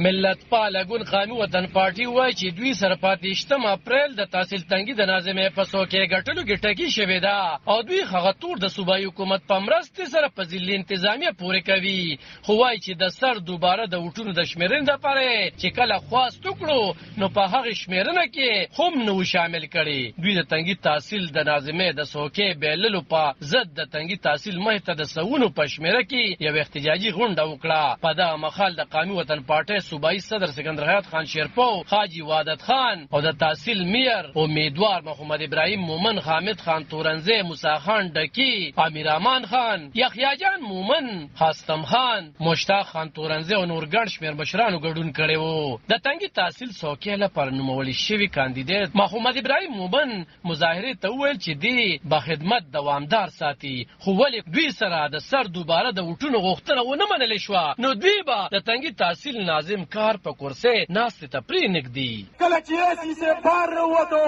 ملت پاله ګوند قومي وطن پارټي وایي چې دوی سره په 28 اپریل د تحصیل تنګي د ناظمې په څوکۍ ګټلو کې ټکي شوې ده او دوی هغه تور د صوبایي حکومت په مرستې سره په ځلي انتظامیه پورې کوي. خو وایي چې د سر دوباره د وټونو د شمیرنې دپاره چې کله خواست وکړو نو په هغې شمیرنه کې هم نه و شامل کړي. دوی د تنګي تحصیل د ناظمې د څوکۍ بېللو په ضد د تنګي تحصیل مخې ته د سوونو په شمېره کې یو احتجاجي غونډه وکړه. په دغه مهال د قومي وطن پارټۍ صوبایي صدر سکندر حیات خان شیرپو، حاجي وحدت خان او د تحصیل میر امیدوار محمد ابراهیم مومن، حامد خان تورنزی، موسی خان ډکی، امیر امان خان، یحیی جان مومن، هاستم خان، مشتاق خان تورنزی او نور ګڼ شمېر مشرانو ګډون کړی و. د تنګي تحصیل څوکۍ لپاره نوموړي شوي کاندیدیت محمد ابراهیم مومن مظاهرې ته وویل چې دی به خدمت دوامدار ساتي، خو ولې دوی سره د سر دوباره د وټونو غوښتنه ونه منلې شوه نو دوی به د تنګي تحصیل ناظم کار په کرسۍ ناستې ته پرېنږدي. کله چې ایسي صاحب بار راووتو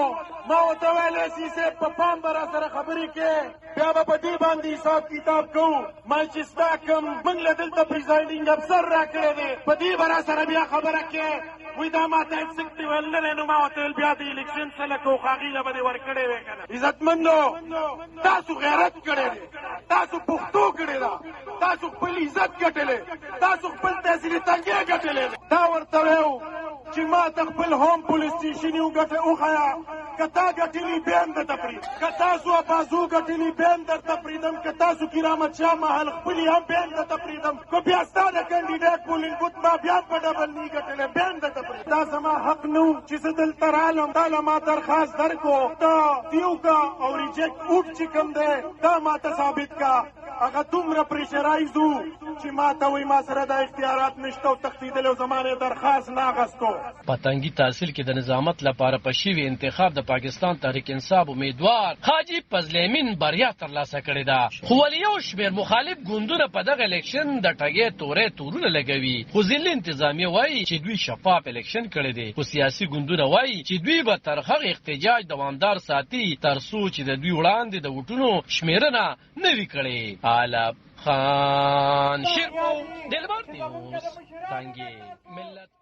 ما ورته ویل ایسي صاحب په پام به راسره خبرې کې بیا به په دې باندې حساب کتاب کوو. ما چې ستا کوم موږ له دلته پریزایډینګ افسر راکړی دی په دې به راسره بیا خبره کې وی دا ما ته هېڅ سکتې ویل نه دی نو ما ورته ویل بیا د الکشن څه لکه و خو هغې له به دې ورکړی وی که نه. عزتمندو تاسو غیرت کړی دی، تاسو پښتو کړې ده، تاسو خپل عزت ګټلی، تاسو خپل تحصیلي تنګې ګټلی دی. دا ورته ویو چې ما ته خپل هوم پولیس سټیشن یې وښیه که تا ګټلي بیا هم درته پرېږدم، که تاسو ابازو ګټلي بیا هم درته پرېږدم، که تاسو کرامت شاه محل خپلې هم بیا هم درته پرېږدم، که بیا ستا د کینډیډیټ پولینګ بوت ما بیا هم په ډبل نی ګټلی بیا هم درته پرېږدم. دا زما حق نه و چې زه دلته رالم دا له ما درخواست درکړو ته دیو کا او ریجیکټ اوټ چې کوم دی دا ما ته ثابت کا. هغه دومره پریشرایز و چې ما ته وایي ما سره دا اختیارات نشته او تښتېدلی او زما نه درخواست نه اخیستو. په تنګي تحصیل کې د نظامت لپاره په شوي انتخاب د پاکستان تحریک انصاف امیدوار حاجي فضل امین بریا ترلاسه کړې ده. خو ولې یو شمېر مخالف ګوندونه په دغه الیکشن د ټګۍ تورونه لګوي. خو ځلي انتظامیه وایي چې دوی شفاف الیکشن کړی دی، خو سیاسي ګوندونه وایي چې دوی به تر هغه احتجاج دوامدار ساتي تر څو چې د دوی وړاندې د وټونو شمېرنه نه وي کړې. علب خان شیرپو، دلبر نیوز، تنګي ملت.